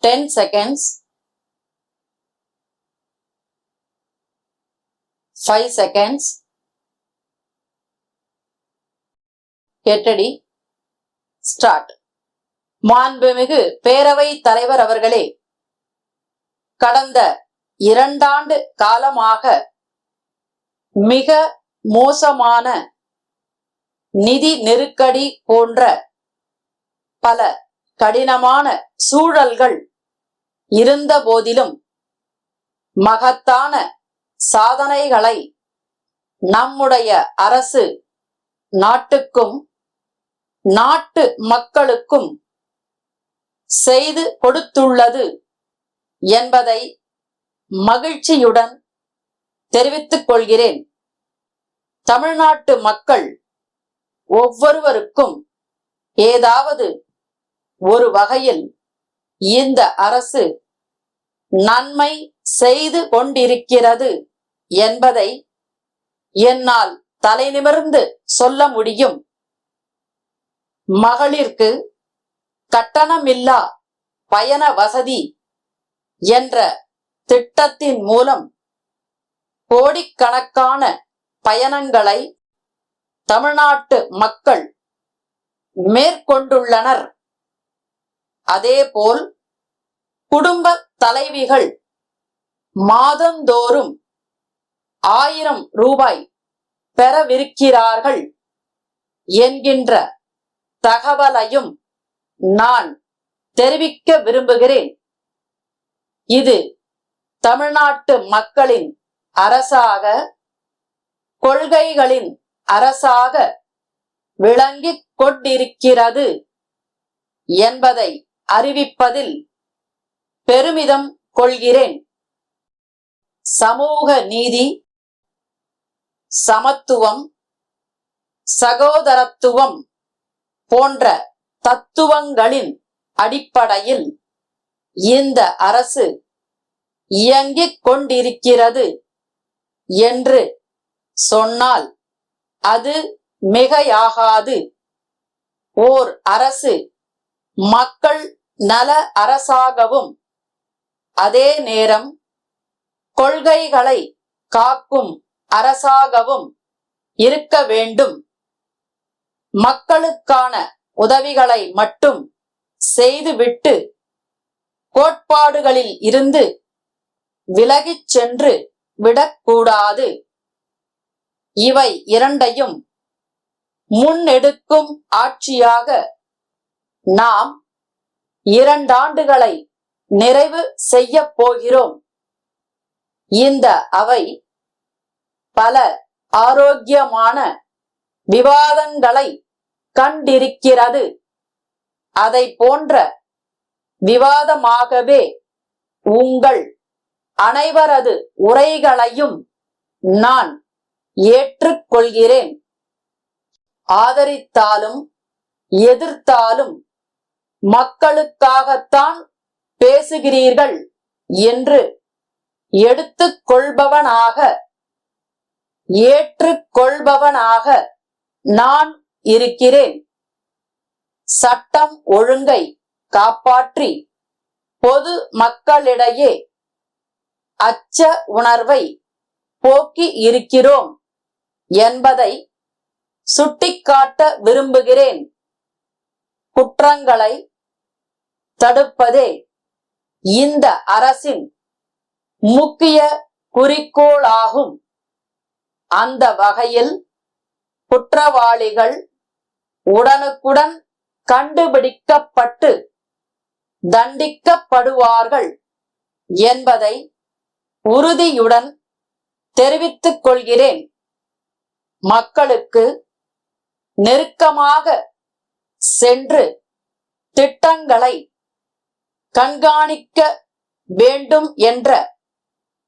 10 seconds, 5 seconds. Get ready. Start. மாண்புமிகு பேரவை தலைவர் அவர்களே, கடந்த 2 ஆண்டு காலமாக மிக மோசமான நிதி நெருக்கடி போன்ற பல கடினமான சூழல்கள் இருந்த போதிலும் மகத்தான சாதனைகளை நம்முடைய அரசு நாட்டுக்கும் நாட்டு மக்களுக்கும் செய்து கொடுத்துள்ளது என்பதை மகிழ்ச்சியுடன் தெரிவித்துக் கொள்கிறேன். தமிழ்நாட்டு மக்கள் ஒவ்வொருவருக்கும் ஏதாவது ஒரு வகையில் இந்த அரசு நன்மை செய்து கொண்டிருக்கிறது என்பதை என்னால் தலைநிமிர்ந்து சொல்ல முடியும். மகளிருக்கு கட்டணமில்லா பயண வசதி என்ற திட்டத்தின் மூலம் கோடிக்கணக்கான பயணங்களை தமிழ்நாட்டு மக்கள் மேற்கொண்டுள்ளனர். அதேபோல் குடும்ப தலைவிகள் மாதந்தோறும் 1000 ரூபாய் பெறவிருக்கிறார்கள் என்கின்ற தகவலையும் நான் தெரிவிக்க விரும்புகிறேன். இது தமிழ்நாட்டு மக்களின் அரசாக, கொள்கைகளின் அரசாக விளங்கிக் கொண்டிருக்கிறது என்பதை அறிவிப்பதில் பெருமிதம் கொள்கிறேன். சமூக நீதி, சமத்துவம், சகோதரத்துவம் போன்ற தத்துவங்களின் அடிப்படையில் இந்த அரசு இயங்கிக் கொண்டிருக்கிறது என்று சொன்னால் அது மிகையாகாது. ஓர் அரசு மக்கள் நல அரசாகவும் அதே நேரம் கொள்கைகளை காக்கும் அரசாகவும் இருக்க வேண்டும். மக்களுக்கான உதவிகளை மட்டும் செய்துவிட்டு கோட்பாடுகளில் இருந்து விலகிச் சென்று விடக்கூடாது. இவை இரண்டையும் முன்னெடுக்கும் ஆட்சியாக நாம் 2 ஆண்டுகளை நிறைவு செய்ய போகிறோம். இந்த அவை பல ஆரோக்கியமான விவாதங்களை கண்டிருக்கிறது. அதை போன்ற விவாதமாகவே உங்கள் அனைவரது உரைகளையும் நான் ஏற்றுக்கொள்கிறேன். ஆதரித்தாலும் எதிர்த்தாலும் மக்களுக்காகத்தான் பேசுகிறீர்கள் என்று எடுத்துக்கொள்பவனாக, ஏற்றுக்கொள்பவனாக நான் இருக்கிறேன். சட்டம் ஒழுங்கை காப்பாற்றி பொது மக்களிடையே அச்ச உணர்வை போக்கி இருக்கிறோம் என்பதை சுட்டிக்காட்ட விரும்புகிறேன். குற்றங்களை தடுப்பதே இந்த அரசின் முக்கிய குறிக்கோளாகும். அந்த வகையில் குற்றவாளிகள் உடனுக்குடன் கண்டுபிடிக்கப்பட்டு தண்டிக்கப்படுவார்கள் என்பதை உறுதியுடன் தெரிவித்துக் கொள்கிறேன். மக்களுக்கு நெருக்கமாக சென்று திட்டங்களை கண்காணிக்க வேண்டும் என்ற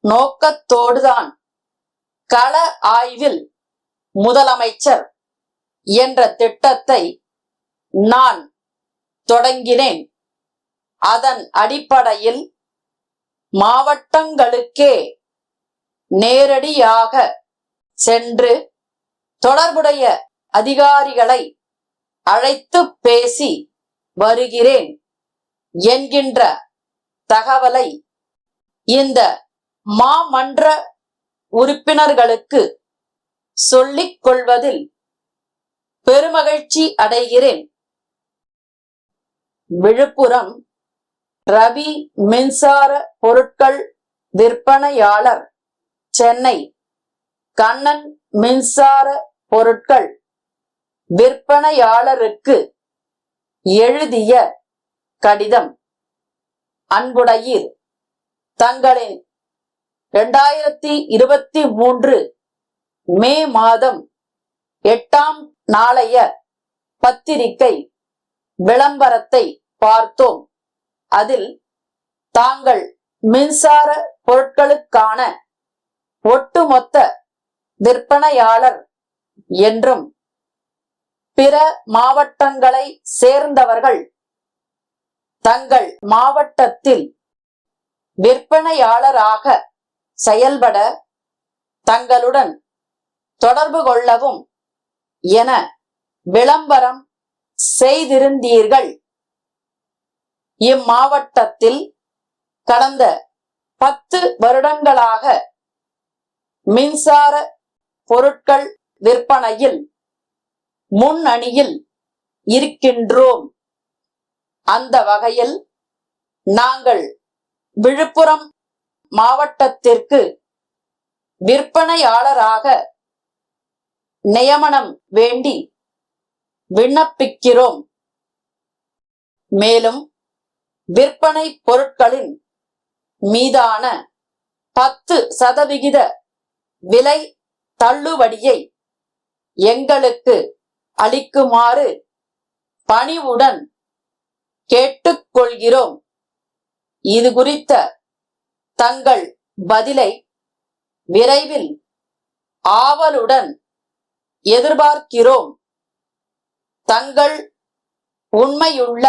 நோக்கத்தோடுதான் கள ஆய்வில் முதலமைச்சர் என்ற திட்டத்தை நான் தொடங்கினேன். அதன் அடிப்படையில் மாவட்டங்களுக்கே நேரடியாக சென்று தொடர்புடைய அதிகாரிகளை அழைத்து பேசி வருகிறேன் என்கின்ற தகவலை இந்த மாமன்ற உறுப்பினர்களுக்கு சொல்லிக் கொள்வதில் பெருமகிழ்ச்சி அடைகிறேன். விழுப்புரம் ரவி மின்சார பொருட்கள் விற்பனையாளர், சென்னை கண்ணன் மின்சார பொருட்கள் விற்பனையாளருக்கு எழுதிய கடிதம். அன்புடையீர், தங்களின் 2023 மே மாதம் 8ஆம் நாளைய பத்திரிகை விளம்பரத்தை பார்த்தோம். அதில் தாங்கள் மின்சார பொருட்களுக்கான ஒட்டுமொத்த விற்பனையாளர் என்றும் பிற மாவட்டங்களை சேர்ந்தவர்கள் தங்கள் மாவட்டத்தில் விற்பனையாளராக செயல்பட தங்களுடன் தொடர்பு கொள்ளவும் என விளம்பரம் செய்திருந்தீர்கள். இம்மாவட்டத்தில் கடந்த 10 வருடங்களாக மின்சார பொருட்கள் விற்பனையில் முன்னணியில் இருக்கின்றோம். அந்த வகையில் நாங்கள் விழுப்புரம் மாவட்டத்திற்கு விற்பனையாளராக நியமனம் வேண்டி விண்ணப்பிக்கிறோம். மேலும் விற்பனை பொருட்களின் மீதான 10% விலை தள்ளுபடியை எங்களுக்கு அளிக்குமாறு பணிவுடன் கேட்டுக்கொள்கிறோம். இது குறித்த தங்கள் பதிலை விரைவில் ஆவலுடன் எதிர்பார்க்கிறோம். தங்கள் உண்மையுள்ள